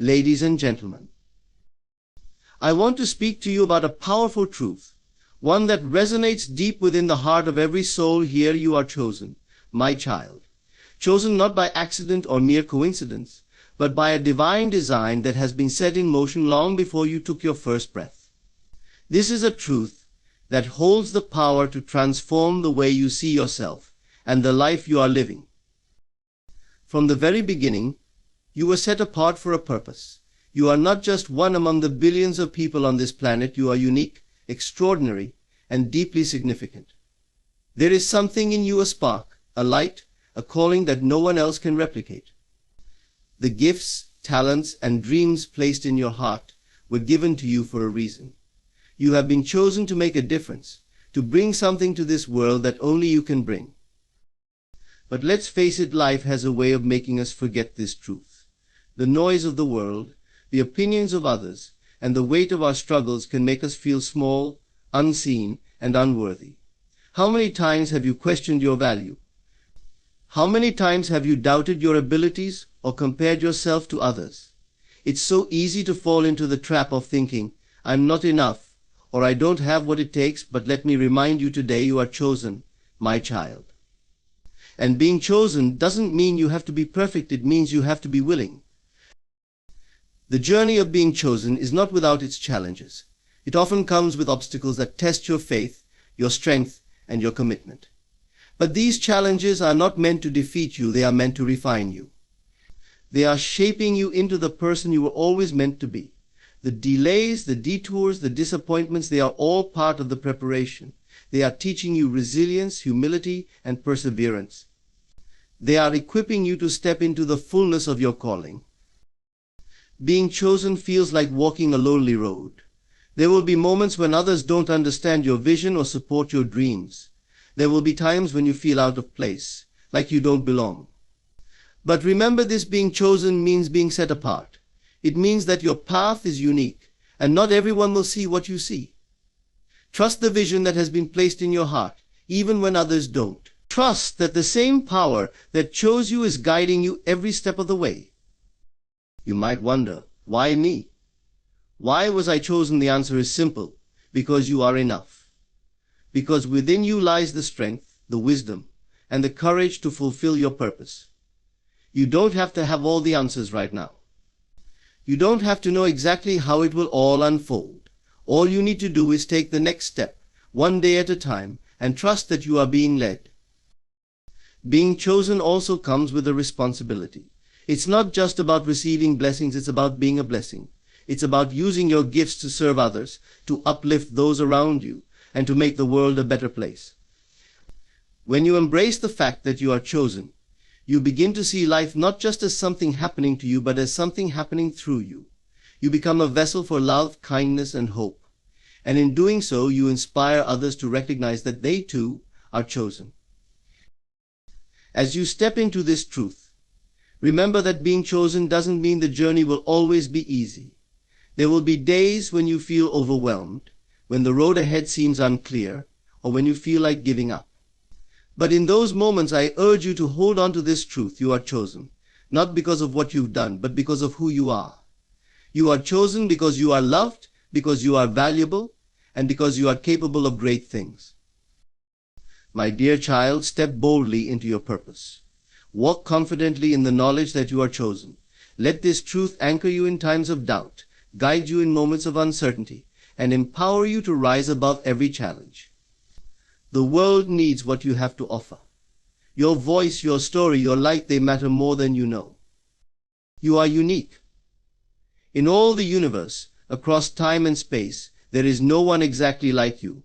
Ladies and gentlemen, I want to speak to you about a powerful truth, one that resonates deep within the heart of every soul here. You are chosen, my child. Chosen not by accident or mere coincidence, but by a divine design that has been set in motion long before you took your first breath. This is a truth that holds the power to transform the way you see yourself and the life you are living. From the very beginning, you were set apart for a purpose. You are not just one among the billions of people on this planet. You are unique, extraordinary, and deeply significant. There is something in you, a spark, a light, a calling that no one else can replicate. The gifts, talents, and dreams placed in your heart were given to you for a reason. You have been chosen to make a difference, to bring something to this world that only you can bring. But let's face it, life has a way of making us forget this truth. The noise of the world, the opinions of others, and the weight of our struggles can make us feel small, unseen, and unworthy. How many times have you questioned your value? How many times have you doubted your abilities or compared yourself to others? It's so easy to fall into the trap of thinking, I'm not enough, or I don't have what it takes. But let me remind you today, you are chosen, my child. And being chosen doesn't mean you have to be perfect. It means you have to be willing. The journey of being chosen is not without its challenges. It often comes with obstacles that test your faith, your strength, and your commitment. But these challenges are not meant to defeat you. They are meant to refine you. They are shaping you into the person you were always meant to be. The delays, the detours, the disappointments, they are all part of the preparation. They are teaching you resilience, humility, and perseverance. They are equipping you to step into the fullness of your calling. Being chosen feels like walking a lonely road. There will be moments when others don't understand your vision or support your dreams. There will be times when you feel out of place, like you don't belong. But remember this, being chosen means being set apart. It means that your path is unique, and not everyone will see what you see. Trust the vision that has been placed in your heart, even when others don't. Trust that the same power that chose you is guiding you every step of the way. You might wonder, why me? Why was I chosen? The answer is simple: because you are enough. Because within you lies the strength, the wisdom, and the courage to fulfill your purpose. You don't have to have all the answers right now. You don't have to know exactly how it will all unfold. All you need to do is take the next step, one day at a time, and trust that you are being led. Being chosen also comes with a responsibility. It's not just about receiving blessings, it's about being a blessing. It's about using your gifts to serve others, to uplift those around you, and to make the world a better place. When you embrace the fact that you are chosen, you begin to see life not just as something happening to you, but as something happening through you. You become a vessel for love, kindness, and hope. And in doing so, you inspire others to recognize that they too are chosen. As you step into this truth, remember that being chosen doesn't mean the journey will always be easy. There will be days when you feel overwhelmed, when the road ahead seems unclear, or when you feel like giving up. But in those moments, I urge you to hold on to this truth: you are chosen, not because of what you've done, but because of who you are. You are chosen because you are loved, because you are valuable, and because you are capable of great things. My dear child, step boldly into your purpose. Walk confidently in the knowledge that you are chosen. Let this truth anchor you in times of doubt, guide you in moments of uncertainty, and empower you to rise above every challenge. The world needs what you have to offer. Your voice, your story, your light, they matter more than you know. You are unique. In all the universe, across time and space, there is no one exactly like you.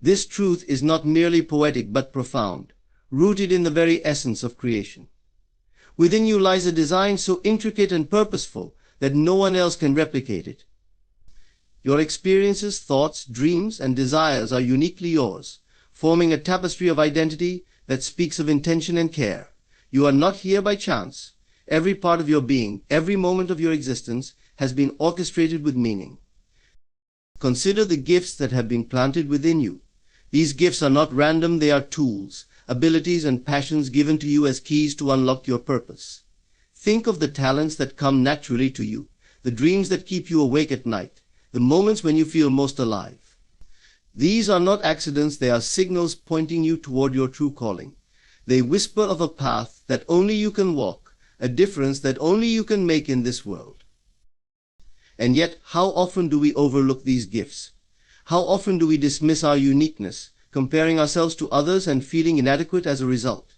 This truth is not merely poetic but profound, rooted in the very essence of creation. Within you lies a design so intricate and purposeful that no one else can replicate it. Your experiences, thoughts, dreams, and desires are uniquely yours, forming a tapestry of identity that speaks of intention and care. You are not here by chance. Every part of your being, every moment of your existence, has been orchestrated with meaning. Consider the gifts that have been planted within you. These gifts are not random, they are tools, abilities, and passions given to you as keys to unlock your purpose. Think of the talents that come naturally to you, the dreams that keep you awake at night, the moments when you feel most alive. These are not accidents, they are signals pointing you toward your true calling. They whisper of a path that only you can walk, a difference that only you can make in this world. And yet, how often do we overlook these gifts? How often do we dismiss our uniqueness, comparing ourselves to others and feeling inadequate as a result?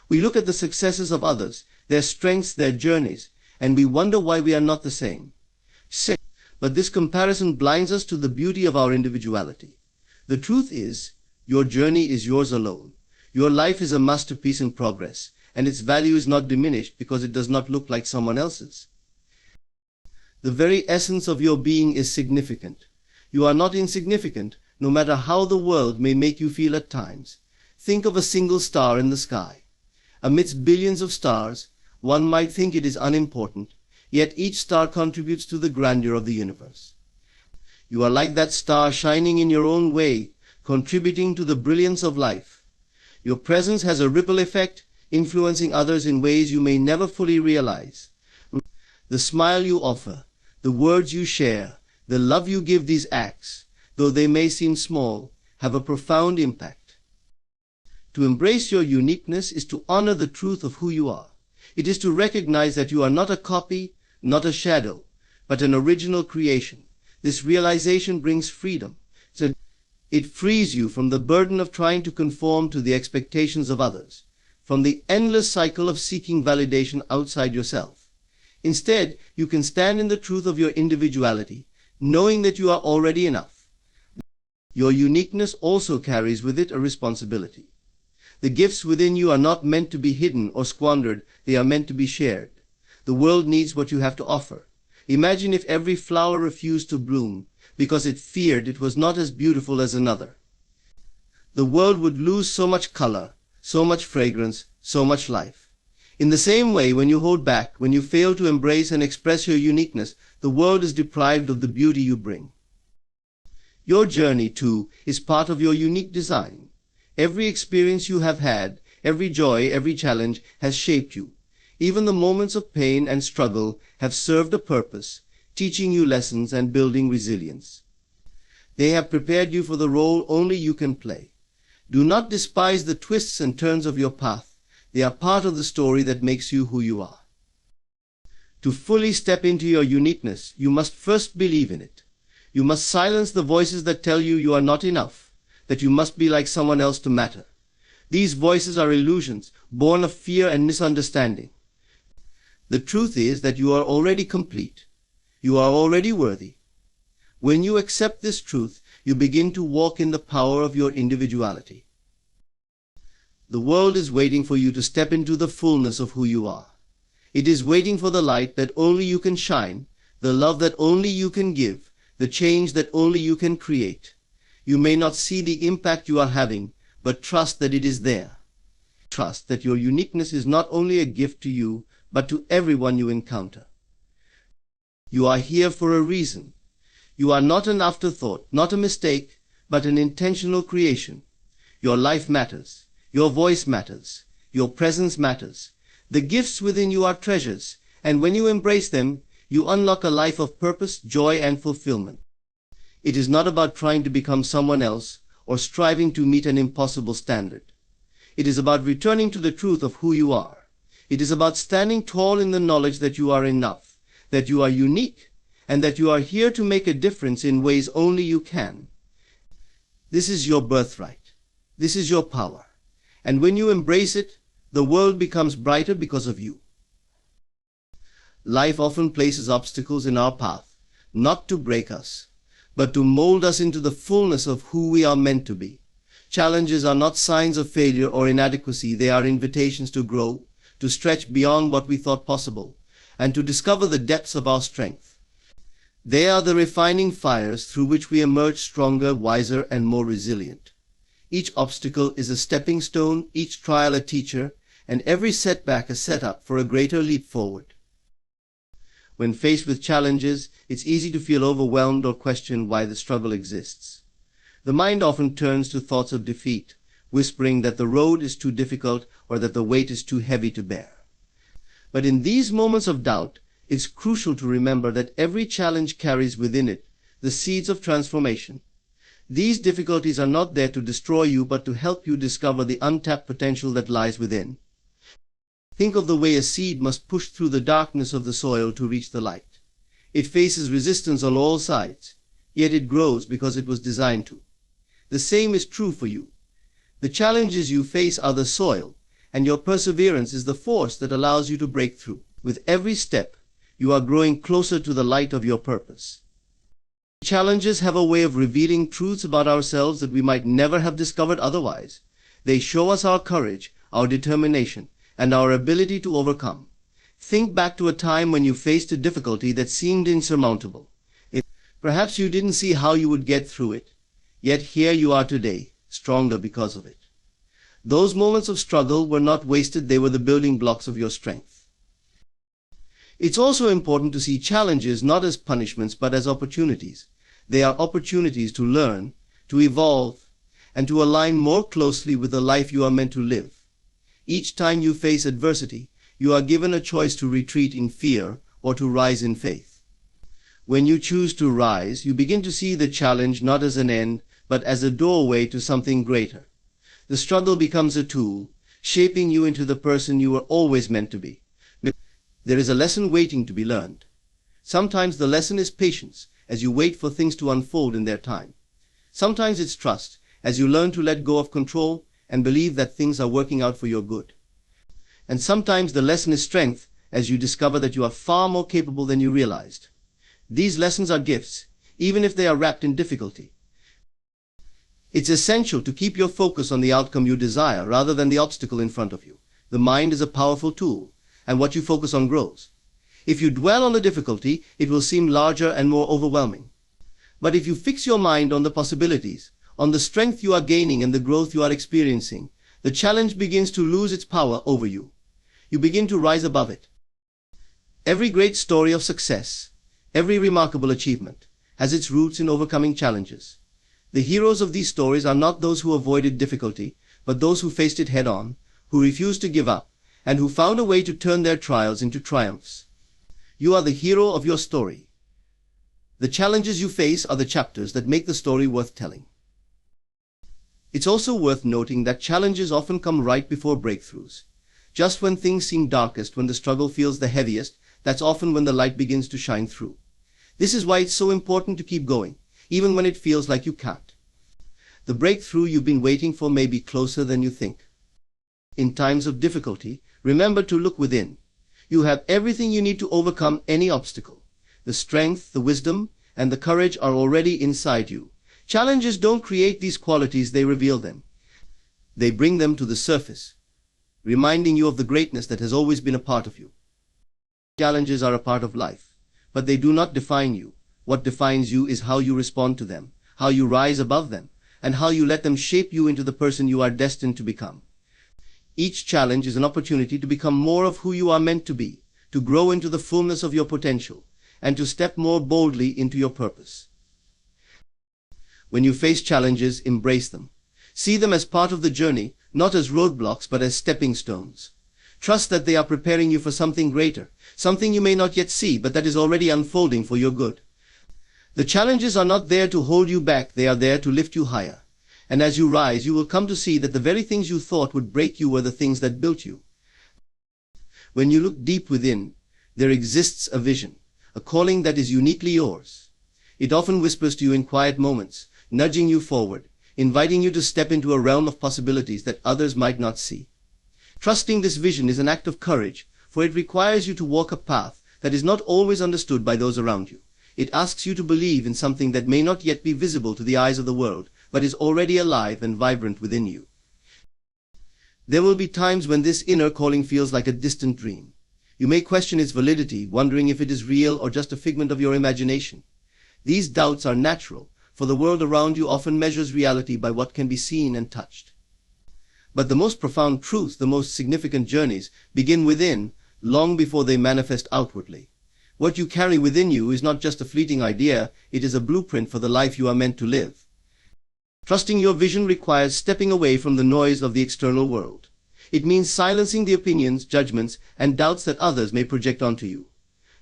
We look at the successes of others, their strengths, their journeys, and we wonder why we are not the same. But this comparison blinds us to the beauty of our individuality. The truth is, your journey is yours alone. Your life is a masterpiece in progress, and its value is not diminished because it does not look like someone else's. The very essence of your being is significant. You are not insignificant, no matter how the world may make you feel at times. Think of a single star in the sky. Amidst billions of stars, one might think it is unimportant, yet each star contributes to the grandeur of the universe. You are like that star, shining in your own way, contributing to the brilliance of life. Your presence has a ripple effect, influencing others in ways you may never fully realize. The smile you offer, the words you share, the love you give, these acts, though they may seem small, have a profound impact. To embrace your uniqueness is to honor the truth of who you are. It is to recognize that you are not a copy, not a shadow, but an original creation. This realization brings freedom. It frees you from the burden of trying to conform to the expectations of others, from the endless cycle of seeking validation outside yourself. Instead, you can stand in the truth of your individuality, knowing that you are already enough. Your uniqueness also carries with it a responsibility. The gifts within you are not meant to be hidden or squandered, they are meant to be shared. The world needs what you have to offer. Imagine if every flower refused to bloom because it feared it was not as beautiful as another. The world would lose so much color, so much fragrance, so much life. In the same way, when you hold back, when you fail to embrace and express your uniqueness, the world is deprived of the beauty you bring. Your journey, too, is part of your unique design. Every experience you have had, every joy, every challenge has shaped you. Even the moments of pain and struggle have served a purpose, teaching you lessons and building resilience. They have prepared you for the role only you can play. Do not despise the twists and turns of your path. They are part of the story that makes you who you are. To fully step into your uniqueness, you must first believe in it. You must silence the voices that tell you you are not enough, that you must be like someone else to matter. These voices are illusions, born of fear and misunderstanding. The truth is that you are already complete. You are already worthy. When you accept this truth, you begin to walk in the power of your individuality. The world is waiting for you to step into the fullness of who you are. It is waiting for the light that only you can shine, the love that only you can give, the change that only you can create. You may not see the impact you are having, but trust that it is there. Trust that your uniqueness is not only a gift to you, but to everyone you encounter. You are here for a reason. You are not an afterthought, not a mistake, but an intentional creation. Your life matters. Your voice matters. Your presence matters. The gifts within you are treasures, and when you embrace them, you unlock a life of purpose, joy, and fulfillment. It is not about trying to become someone else or striving to meet an impossible standard. It is about returning to the truth of who you are. It is about standing tall in the knowledge that you are enough, that you are unique, and that you are here to make a difference in ways only you can. This is your birthright. This is your power. And when you embrace it, the world becomes brighter because of you. Life often places obstacles in our path, not to break us, but to mold us into the fullness of who we are meant to be. Challenges are not signs of failure or inadequacy. They are invitations to grow, to stretch beyond what we thought possible, and to discover the depths of our strength. They are the refining fires through which we emerge stronger, wiser, and more resilient. Each obstacle is a stepping stone, each trial a teacher, and every setback a setup for a greater leap forward. When faced with challenges, it's easy to feel overwhelmed or question why the struggle exists. The mind often turns to thoughts of defeat, whispering that the road is too difficult or that the weight is too heavy to bear. But in these moments of doubt, it's crucial to remember that every challenge carries within it the seeds of transformation. These difficulties are not there to destroy you, but to help you discover the untapped potential that lies within. Think of the way a seed must push through the darkness of the soil to reach the light. It faces resistance on all sides, yet it grows because it was designed to. The same is true for you. The challenges you face are the soil, and your perseverance is the force that allows you to break through. With every step, you are growing closer to the light of your purpose. Challenges have a way of revealing truths about ourselves that we might never have discovered otherwise. They show us our courage, our determination, and our ability to overcome. Think back to a time when you faced a difficulty that seemed insurmountable. Perhaps you didn't see how you would get through it, yet here you are today, stronger because of it. Those moments of struggle were not wasted, they were the building blocks of your strength. It's also important to see challenges not as punishments but as opportunities. They are opportunities to learn, to evolve, and to align more closely with the life you are meant to live. Each time you face adversity, you are given a choice to retreat in fear or to rise in faith. When you choose to rise, you begin to see the challenge not as an end, but as a doorway to something greater. The struggle becomes a tool, shaping you into the person you were always meant to be. There is a lesson waiting to be learned. Sometimes the lesson is patience, as you wait for things to unfold in their time. Sometimes it's trust, as you learn to let go of control and believe that things are working out for your good. And sometimes the lesson is strength, as you discover that you are far more capable than you realized. These lessons are gifts, even if they are wrapped in difficulty. It's essential to keep your focus on the outcome you desire rather than the obstacle in front of you. The mind is a powerful tool, and what you focus on grows. If you dwell on the difficulty, it will seem larger and more overwhelming. But if you fix your mind on the possibilities, on the strength you are gaining and the growth you are experiencing, the challenge begins to lose its power over you. You begin to rise above it. Every great story of success, every remarkable achievement, has its roots in overcoming challenges. The heroes of these stories are not those who avoided difficulty, but those who faced it head-on, who refused to give up, and who found a way to turn their trials into triumphs. You are the hero of your story. The challenges you face are the chapters that make the story worth telling. It's also worth noting that challenges often come right before breakthroughs. Just when things seem darkest, when the struggle feels the heaviest, that's often when the light begins to shine through. This is why it's so important to keep going, even when it feels like you can't. The breakthrough you've been waiting for may be closer than you think. In times of difficulty, remember to look within. You have everything you need to overcome any obstacle. The strength, the wisdom, and the courage are already inside you. Challenges don't create these qualities, they reveal them. They bring them to the surface, reminding you of the greatness that has always been a part of you. Challenges are a part of life, but they do not define you. What defines you is how you respond to them, how you rise above them, and how you let them shape you into the person you are destined to become. Each challenge is an opportunity to become more of who you are meant to be, to grow into the fullness of your potential, and to step more boldly into your purpose. When you face challenges, embrace them. See them as part of the journey, not as roadblocks but as stepping stones. Trust that they are preparing you for something greater, something you may not yet see but that is already unfolding for your good. The challenges are not there to hold you back, they are there to lift you higher. And as you rise, you will come to see that the very things you thought would break you were the things that built you. When you look deep within, there exists a vision, a calling that is uniquely yours. It often whispers to you in quiet moments, nudging you forward, inviting you to step into a realm of possibilities that others might not see. Trusting this vision is an act of courage, for it requires you to walk a path that is not always understood by those around you. It asks you to believe in something that may not yet be visible to the eyes of the world, but is already alive and vibrant within you. There will be times when this inner calling feels like a distant dream. You may question its validity, wondering if it is real or just a figment of your imagination. These doubts are natural, for the world around you often measures reality by what can be seen and touched. But the most profound truths, the most significant journeys, begin within, long before they manifest outwardly. What you carry within you is not just a fleeting idea, it is a blueprint for the life you are meant to live. Trusting your vision requires stepping away from the noise of the external world. It means silencing the opinions, judgments, and doubts that others may project onto you.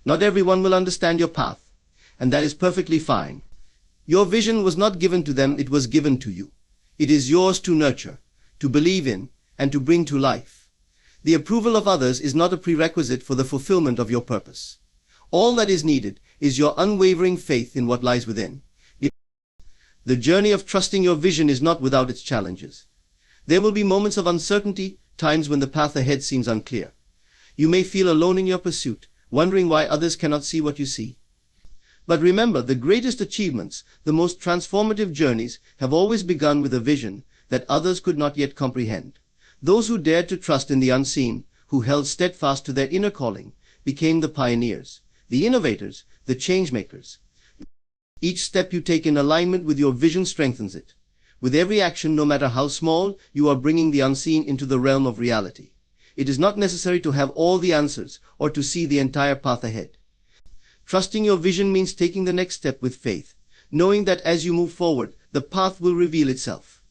Not everyone will understand your path, and that is perfectly fine. Your vision was not given to them, it was given to you. It is yours to nurture, to believe in, and to bring to life. The approval of others is not a prerequisite for the fulfillment of your purpose. All that is needed is your unwavering faith in what lies within. The journey of trusting your vision is not without its challenges. There will be moments of uncertainty, times when the path ahead seems unclear. You may feel alone in your pursuit, wondering why others cannot see what you see. But remember, the greatest achievements, the most transformative journeys, have always begun with a vision that others could not yet comprehend. Those who dared to trust in the unseen, who held steadfast to their inner calling, became the pioneers, the innovators, the change-makers. Each step you take in alignment with your vision strengthens it. With every action, no matter how small, you are bringing the unseen into the realm of reality. It is not necessary to have all the answers or to see the entire path ahead. Trusting your vision means taking the next step with faith, knowing that as you move forward, the path will reveal itself.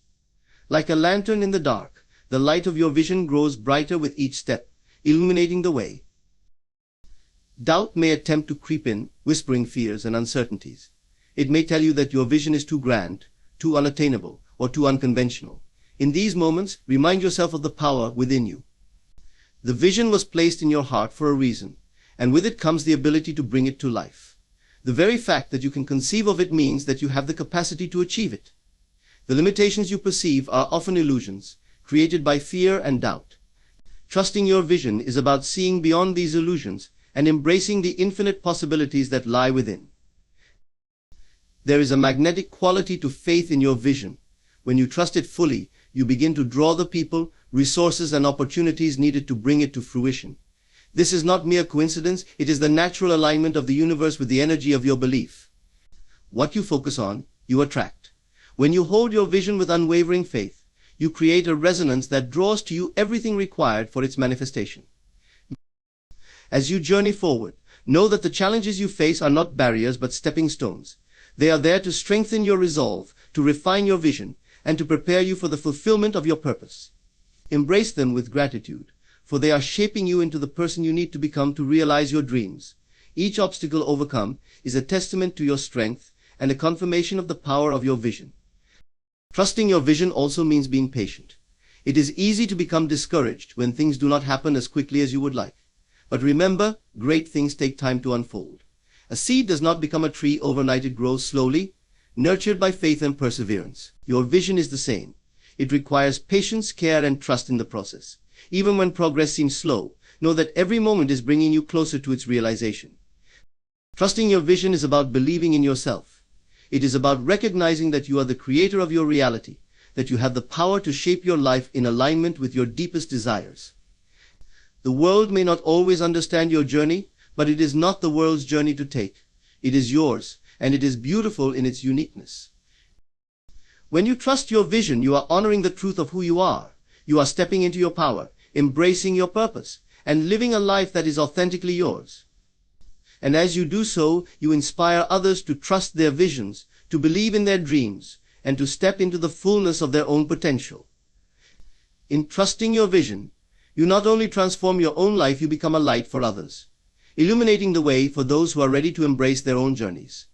Like a lantern in the dark, the light of your vision grows brighter with each step, illuminating the way. Doubt may attempt to creep in, whispering fears and uncertainties. It may tell you that your vision is too grand, too unattainable, or too unconventional. In these moments, remind yourself of the power within you. The vision was placed in your heart for a reason, and with it comes the ability to bring it to life. The very fact that you can conceive of it means that you have the capacity to achieve it. The limitations you perceive are often illusions, created by fear and doubt. Trusting your vision is about seeing beyond these illusions and embracing the infinite possibilities that lie within. There is a magnetic quality to faith in your vision. When you trust it fully, you begin to draw the people, resources, and opportunities needed to bring it to fruition. This is not mere coincidence, it is the natural alignment of the universe with the energy of your belief. What you focus on, you attract. When you hold your vision with unwavering faith, you create a resonance that draws to you everything required for its manifestation. As you journey forward, know that the challenges you face are not barriers but stepping stones. They are there to strengthen your resolve, to refine your vision, and to prepare you for the fulfillment of your purpose. Embrace them with gratitude, for they are shaping you into the person you need to become to realize your dreams. Each obstacle overcome is a testament to your strength and a confirmation of the power of your vision. Trusting your vision also means being patient. It is easy to become discouraged when things do not happen as quickly as you would like. But remember, great things take time to unfold. A seed does not become a tree overnight, it grows slowly, nurtured by faith and perseverance. Your vision is the same. It requires patience, care, and trust in the process. Even when progress seems slow, know that every moment is bringing you closer to its realization. Trusting your vision is about believing in yourself. It is about recognizing that you are the creator of your reality, that you have the power to shape your life in alignment with your deepest desires. The world may not always understand your journey, but it is not the world's journey to take. It is yours, and it is beautiful in its uniqueness. When you trust your vision, you are honoring the truth of who you are. You are stepping into your power, embracing your purpose, and living a life that is authentically yours. And as you do so, you inspire others to trust their visions, to believe in their dreams, and to step into the fullness of their own potential. In trusting your vision, you not only transform your own life, you become a light for others, illuminating the way for those who are ready to embrace their own journeys.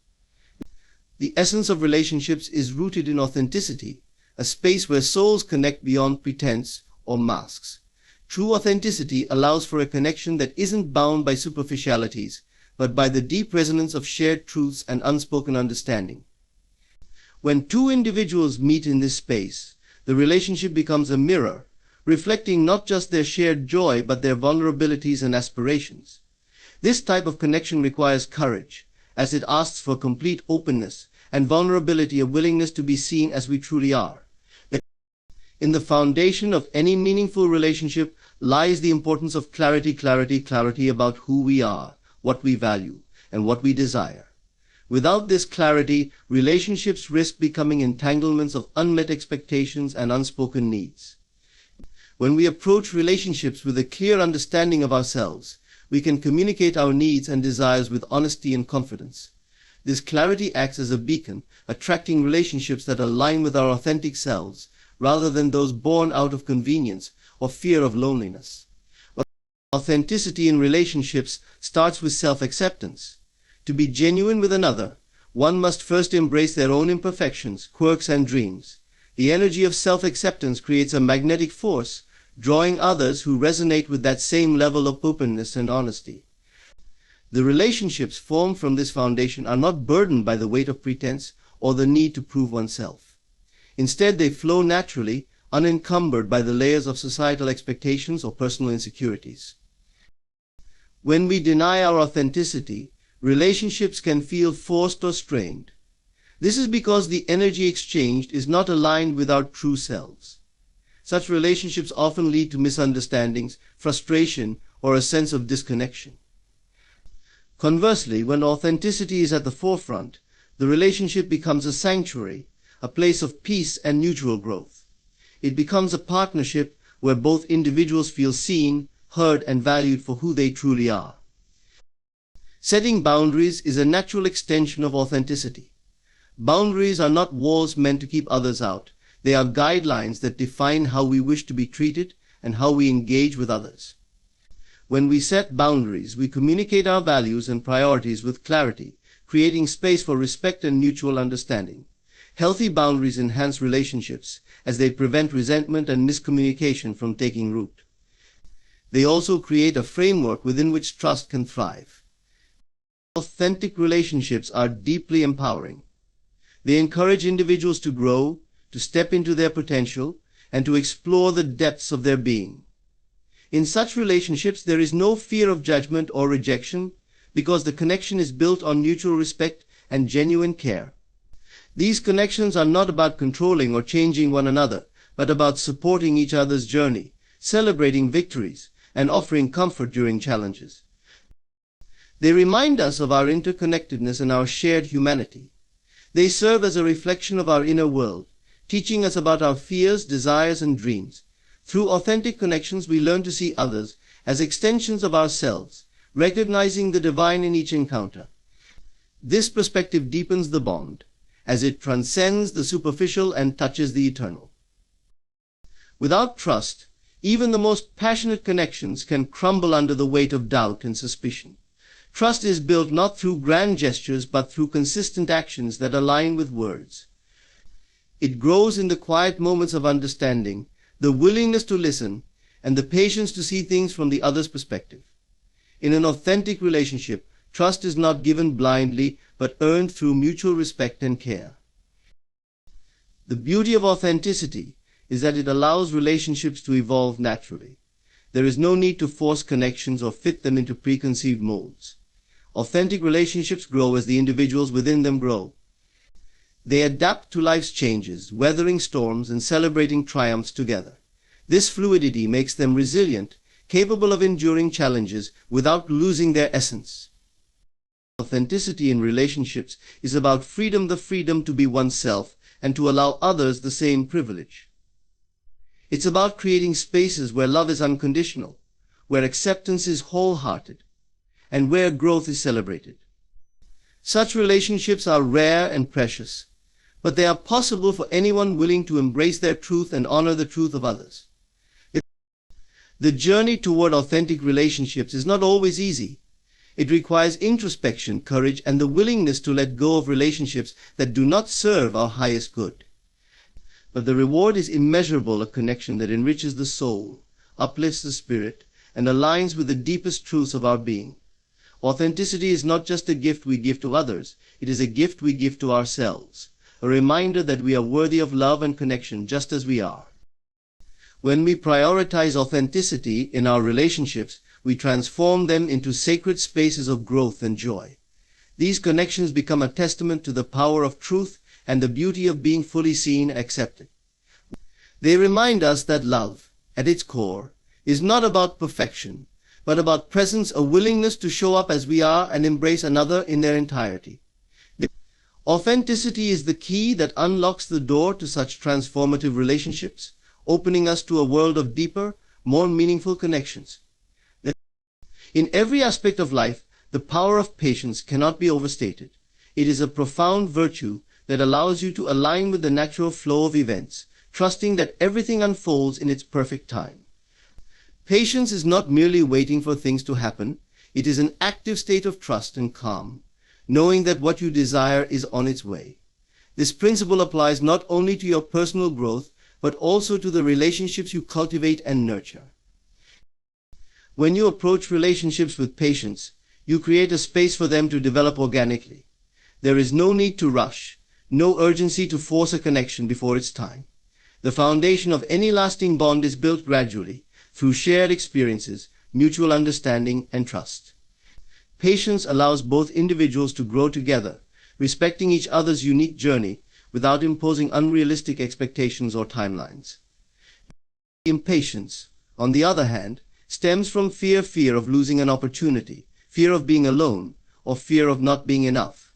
The essence of relationships is rooted in authenticity, a space where souls connect beyond pretense or masks. True authenticity allows for a connection that isn't bound by superficialities, but by the deep resonance of shared truths and unspoken understanding. When two individuals meet in this space, the relationship becomes a mirror, reflecting not just their shared joy but their vulnerabilities and aspirations. This type of connection requires courage, as it asks for complete openness and vulnerability, a willingness to be seen as we truly are. In the foundation of any meaningful relationship lies the importance of clarity about who we are, what we value, and what we desire. Without this clarity, relationships risk becoming entanglements of unmet expectations and unspoken needs. When we approach relationships with a clear understanding of ourselves, we can communicate our needs and desires with honesty and confidence. This clarity acts as a beacon, attracting relationships that align with our authentic selves, rather than those born out of convenience or fear of loneliness. Authenticity in relationships starts with self-acceptance. To be genuine with another, one must first embrace their own imperfections, quirks, and dreams. The energy of self-acceptance creates a magnetic force, drawing others who resonate with that same level of openness and honesty. The relationships formed from this foundation are not burdened by the weight of pretense or the need to prove oneself. Instead, they flow naturally, unencumbered by the layers of societal expectations or personal insecurities. When we deny our authenticity, relationships can feel forced or strained. This is because the energy exchanged is not aligned with our true selves. Such relationships often lead to misunderstandings, frustration, or a sense of disconnection. Conversely, when authenticity is at the forefront, the relationship becomes a sanctuary, a place of peace and mutual growth. It becomes a partnership where both individuals feel seen, heard, and valued for who they truly are. Setting boundaries is a natural extension of authenticity. Boundaries are not walls meant to keep others out. They are guidelines that define how we wish to be treated and how we engage with others. When we set boundaries, we communicate our values and priorities with clarity, creating space for respect and mutual understanding. Healthy boundaries enhance relationships as they prevent resentment and miscommunication from taking root. They also create a framework within which trust can thrive. Authentic relationships are deeply empowering. They encourage individuals to grow, to step into their potential, and to explore the depths of their being. In such relationships, there is no fear of judgment or rejection because the connection is built on mutual respect and genuine care. These connections are not about controlling or changing one another, but about supporting each other's journey, celebrating victories, and offering comfort during challenges. They remind us of our interconnectedness and our shared humanity. They serve as a reflection of our inner world, teaching us about our fears, desires, and dreams. Through authentic connections, we learn to see others as extensions of ourselves, recognizing the divine in each encounter. This perspective deepens the bond, as it transcends the superficial and touches the eternal. Without trust, even the most passionate connections can crumble under the weight of doubt and suspicion. Trust is built not through grand gestures, but through consistent actions that align with words. It grows in the quiet moments of understanding, the willingness to listen, and the patience to see things from the other's perspective. In an authentic relationship, trust is not given blindly, but earned through mutual respect and care. The beauty of authenticity is that it allows relationships to evolve naturally. There is no need to force connections or fit them into preconceived molds. Authentic relationships grow as the individuals within them grow. They adapt to life's changes, weathering storms and celebrating triumphs together. This fluidity makes them resilient, capable of enduring challenges without losing their essence. Authenticity in relationships is about freedom, the freedom to be oneself and to allow others the same privilege. It's about creating spaces where love is unconditional, where acceptance is wholehearted, and where growth is celebrated. Such relationships are rare and precious, but they are possible for anyone willing to embrace their truth and honor the truth of others. The journey toward authentic relationships is not always easy. It requires introspection, courage, and the willingness to let go of relationships that do not serve our highest good. But the reward is immeasurable, a connection that enriches the soul, uplifts the spirit, and aligns with the deepest truths of our being. Authenticity is not just a gift we give to others, it is a gift we give to ourselves, a reminder that we are worthy of love and connection just as we are. When we prioritize authenticity in our relationships, we transform them into sacred spaces of growth and joy. These connections become a testament to the power of truth and the beauty of being fully seen and accepted. They remind us that love, at its core, is not about perfection, but about presence, a willingness to show up as we are and embrace another in their entirety. Authenticity is the key that unlocks the door to such transformative relationships, opening us to a world of deeper, more meaningful connections. In every aspect of life, the power of patience cannot be overstated. It is a profound virtue that allows you to align with the natural flow of events, trusting that everything unfolds in its perfect time. Patience is not merely waiting for things to happen. It is an active state of trust and calm, knowing that what you desire is on its way. This principle applies not only to your personal growth, but also to the relationships you cultivate and nurture. When you approach relationships with patience, you create a space for them to develop organically. There is no need to rush, no urgency to force a connection before it's time. The foundation of any lasting bond is built gradually, through shared experiences, mutual understanding, and trust. Patience allows both individuals to grow together, respecting each other's unique journey without imposing unrealistic expectations or timelines. Impatience, on the other hand, stems from fear of losing an opportunity, fear of being alone, or fear of not being enough.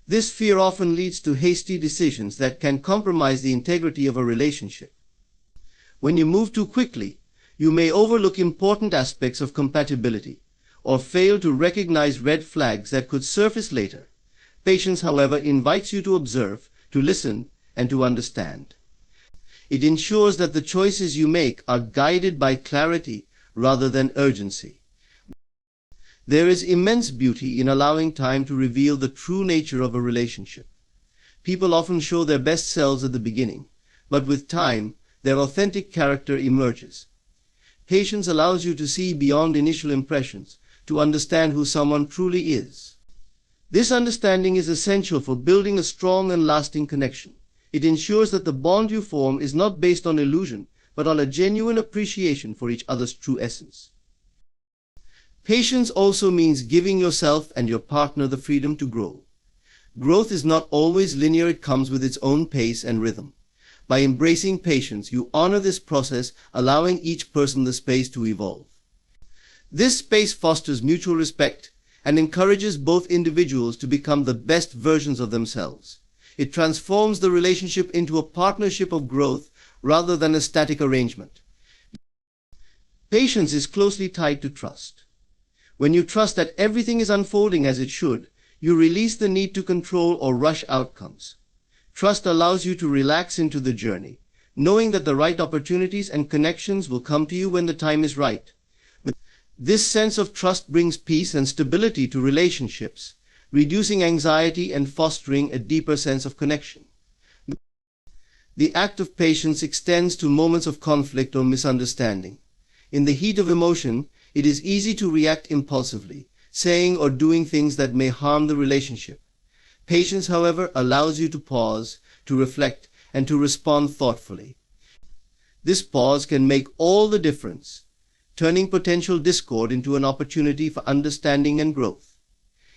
This fear often leads to hasty decisions that can compromise the integrity of a relationship. When you move too quickly, you may overlook important aspects of compatibility, or fail to recognize red flags that could surface later. Patience, however, invites you to observe, to listen, and to understand. It ensures that the choices you make are guided by clarity rather than urgency. There is immense beauty in allowing time to reveal the true nature of a relationship. People often show their best selves at the beginning, but with time, their authentic character emerges. Patience allows you to see beyond initial impressions, to understand who someone truly is. This understanding is essential for building a strong and lasting connection. It ensures that the bond you form is not based on illusion, but on a genuine appreciation for each other's true essence. Patience also means giving yourself and your partner the freedom to grow. Growth is not always linear, it comes with its own pace and rhythm. By embracing patience, you honor this process, allowing each person the space to evolve. This space fosters mutual respect and encourages both individuals to become the best versions of themselves. It transforms the relationship into a partnership of growth rather than a static arrangement. Patience is closely tied to trust. When you trust that everything is unfolding as it should, you release the need to control or rush outcomes. Trust allows you to relax into the journey, knowing that the right opportunities and connections will come to you when the time is right. This sense of trust brings peace and stability to relationships, reducing anxiety and fostering a deeper sense of connection. The act of patience extends to moments of conflict or misunderstanding. In the heat of emotion, it is easy to react impulsively, saying or doing things that may harm the relationship. Patience, however, allows you to pause, to reflect, and to respond thoughtfully. This pause can make all the difference, turning potential discord into an opportunity for understanding and growth.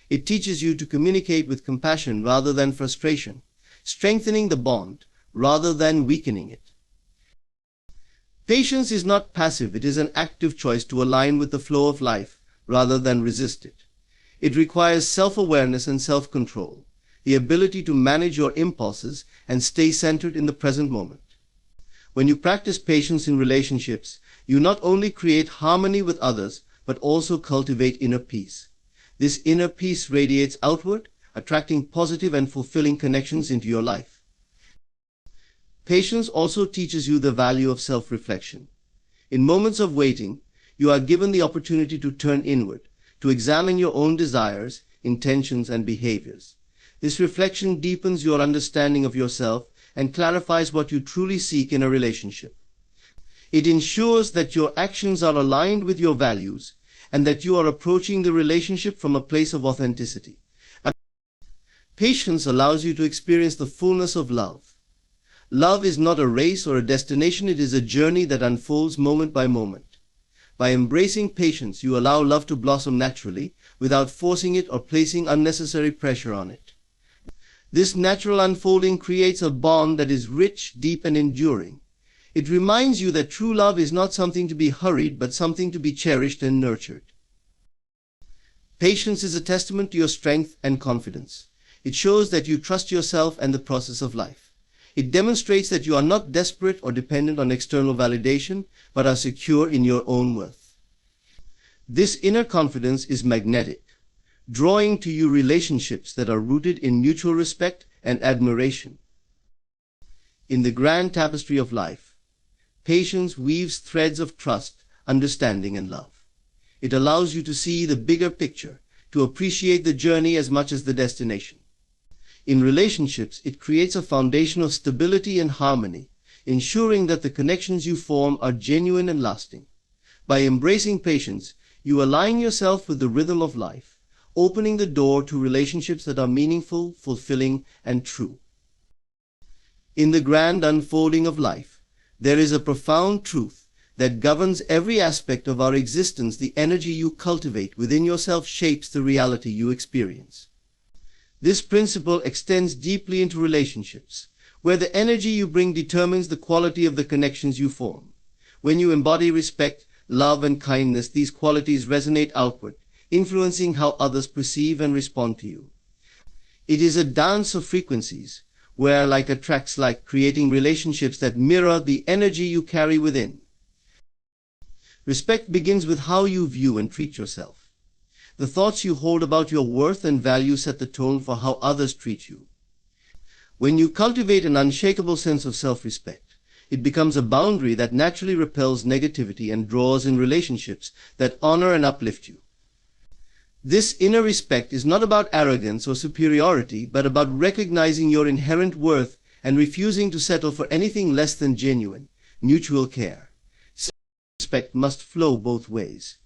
It teaches you to communicate with compassion rather than frustration, strengthening the bond rather than weakening it. Patience is not passive, it is an active choice to align with the flow of life rather than resist it. It requires self-awareness and self-control, the ability to manage your impulses and stay centered in the present moment. When you practice patience in relationships, you not only create harmony with others, but also cultivate inner peace. This inner peace radiates outward, attracting positive and fulfilling connections into your life. Patience also teaches you the value of self-reflection. In moments of waiting, you are given the opportunity to turn inward, to examine your own desires, intentions, and behaviors. This reflection deepens your understanding of yourself and clarifies what you truly seek in a relationship. It ensures that your actions are aligned with your values and that you are approaching the relationship from a place of authenticity. Patience allows you to experience the fullness of love. Love is not a race or a destination, it is a journey that unfolds moment by moment. By embracing patience, you allow love to blossom naturally, without forcing it or placing unnecessary pressure on it. This natural unfolding creates a bond that is rich, deep, and enduring. It reminds you that true love is not something to be hurried, but something to be cherished and nurtured. Patience is a testament to your strength and confidence. It shows that you trust yourself and the process of life. It demonstrates that you are not desperate or dependent on external validation, but are secure in your own worth. This inner confidence is magnetic, drawing to you relationships that are rooted in mutual respect and admiration. In the grand tapestry of life, patience weaves threads of trust, understanding, and love. It allows you to see the bigger picture, to appreciate the journey as much as the destination. In relationships, it creates a foundation of stability and harmony, ensuring that the connections you form are genuine and lasting. By embracing patience, you align yourself with the rhythm of life, opening the door to relationships that are meaningful, fulfilling, and true. In the grand unfolding of life, there is a profound truth that governs every aspect of our existence. The energy you cultivate within yourself shapes the reality you experience. This principle extends deeply into relationships, where the energy you bring determines the quality of the connections you form. When you embody respect, love, and kindness, these qualities resonate outward, influencing how others perceive and respond to you. It is a dance of frequencies, where like attracts like, creating relationships that mirror the energy you carry within. Respect begins with how you view and treat yourself. The thoughts you hold about your worth and value set the tone for how others treat you. When you cultivate an unshakable sense of self-respect, it becomes a boundary that naturally repels negativity and draws in relationships that honor and uplift you. This inner respect is not about arrogance or superiority, but about recognizing your inherent worth and refusing to settle for anything less than genuine, mutual care. Self-respect must flow both ways.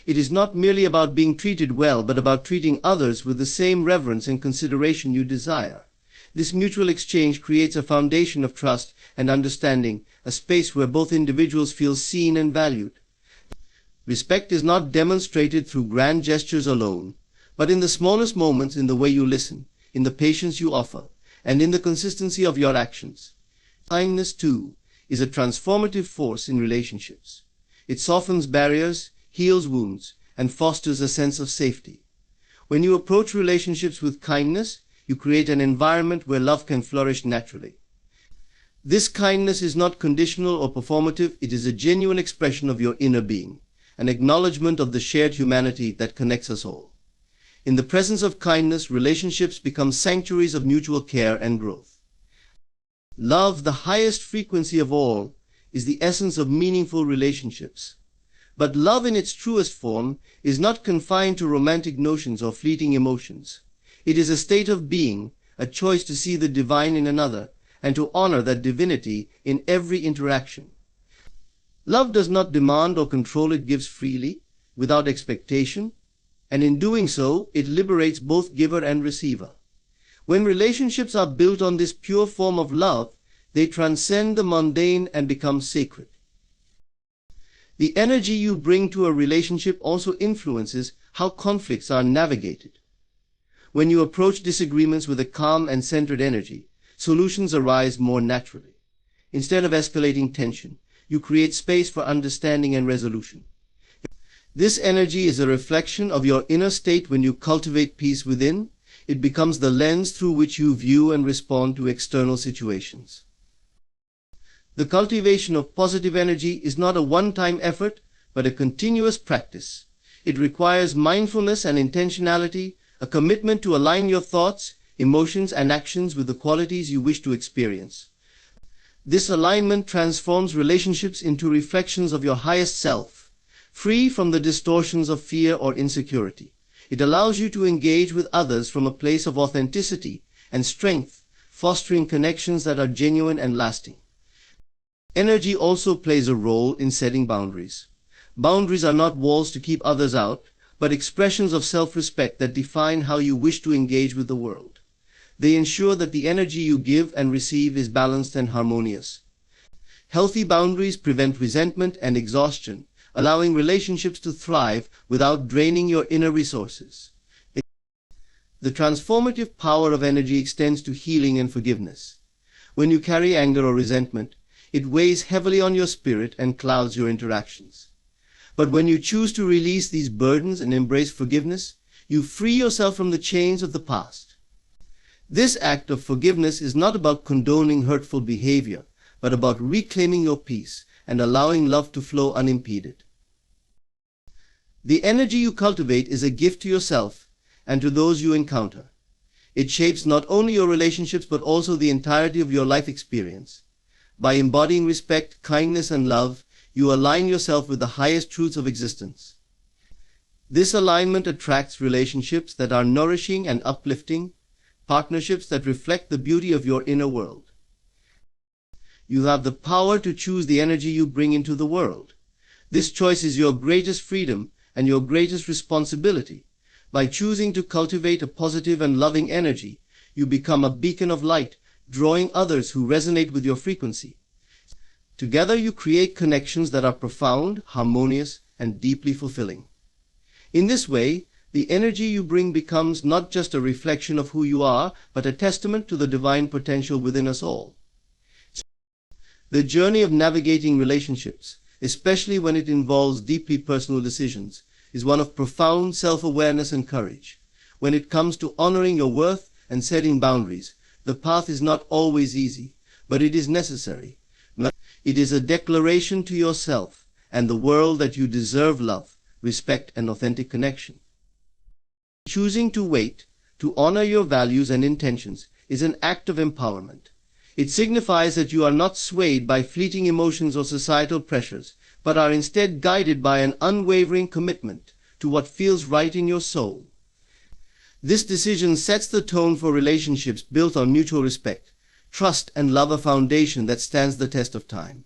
It is not merely about being treated well, but about treating others with the same reverence and consideration you desire. This mutual exchange creates a foundation of trust and understanding, a space where both individuals feel seen and valued. Respect is not demonstrated through grand gestures alone, but in the smallest moments, in the way you listen, in the patience you offer, and in the consistency of your actions. Kindness, too, is a transformative force in relationships. It softens barriers, heals wounds, and fosters a sense of safety. When you approach relationships with kindness, you create an environment where love can flourish naturally. This kindness is not conditional or performative. It is a genuine expression of your inner being, an acknowledgement of the shared humanity that connects us all. In the presence of kindness, relationships become sanctuaries of mutual care and growth. Love, the highest frequency of all, is the essence of meaningful relationships. But love in its truest form is not confined to romantic notions or fleeting emotions. It is a state of being, a choice to see the divine in another, and to honor that divinity in every interaction. Love does not demand or control, it gives freely, without expectation, and in doing so, it liberates both giver and receiver. When relationships are built on this pure form of love, they transcend the mundane and become sacred. The energy you bring to a relationship also influences how conflicts are navigated. When you approach disagreements with a calm and centered energy, solutions arise more naturally. Instead of escalating tension, you create space for understanding and resolution. This energy is a reflection of your inner state. When you cultivate peace within, it becomes the lens through which you view and respond to external situations. The cultivation of positive energy is not a one-time effort, but a continuous practice. It requires mindfulness and intentionality, a commitment to align your thoughts, emotions, and actions with the qualities you wish to experience. This alignment transforms relationships into reflections of your highest self, free from the distortions of fear or insecurity. It allows you to engage with others from a place of authenticity and strength, fostering connections that are genuine and lasting. Energy also plays a role in setting boundaries. Boundaries are not walls to keep others out, but expressions of self-respect that define how you wish to engage with the world. They ensure that the energy you give and receive is balanced and harmonious. Healthy boundaries prevent resentment and exhaustion, allowing relationships to thrive without draining your inner resources. The transformative power of energy extends to healing and forgiveness. When you carry anger or resentment, it weighs heavily on your spirit and clouds your interactions. But when you choose to release these burdens and embrace forgiveness, you free yourself from the chains of the past. This act of forgiveness is not about condoning hurtful behavior, but about reclaiming your peace and allowing love to flow unimpeded. The energy you cultivate is a gift to yourself and to those you encounter. It shapes not only your relationships but also the entirety of your life experience. By embodying respect, kindness, and love, you align yourself with the highest truths of existence. This alignment attracts relationships that are nourishing and uplifting, partnerships that reflect the beauty of your inner world. You have the power to choose the energy you bring into the world. This choice is your greatest freedom and your greatest responsibility. By choosing to cultivate a positive and loving energy, you become a beacon of light, drawing others who resonate with your frequency. Together you create connections that are profound, harmonious, and deeply fulfilling. In this way, the energy you bring becomes not just a reflection of who you are, but a testament to the divine potential within us all. The journey of navigating relationships, especially when it involves deeply personal decisions, is one of profound self-awareness and courage. When it comes to honoring your worth and setting boundaries, the path is not always easy, but it is necessary. It is a declaration to yourself and the world that you deserve love, respect, and authentic connection. Choosing to wait, to honor your values and intentions, is an act of empowerment. It signifies that you are not swayed by fleeting emotions or societal pressures, but are instead guided by an unwavering commitment to what feels right in your soul. This decision sets the tone for relationships built on mutual respect, trust, and love, a foundation that stands the test of time.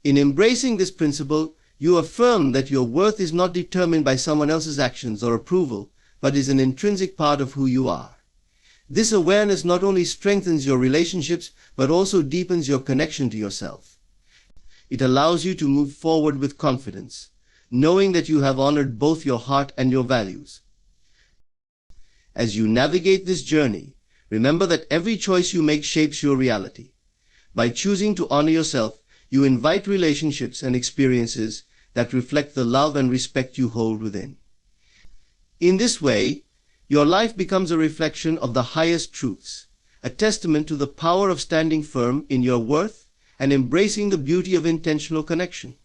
In embracing this principle, you affirm that your worth is not determined by someone else's actions or approval, but is an intrinsic part of who you are. This awareness not only strengthens your relationships, but also deepens your connection to yourself. It allows you to move forward with confidence, knowing that you have honored both your heart and your values. As you navigate this journey, remember that every choice you make shapes your reality. By choosing to honor yourself, you invite relationships and experiences that reflect the love and respect you hold within. In this way, your life becomes a reflection of the highest truths, a testament to the power of standing firm in your worth and embracing the beauty of intentional connection.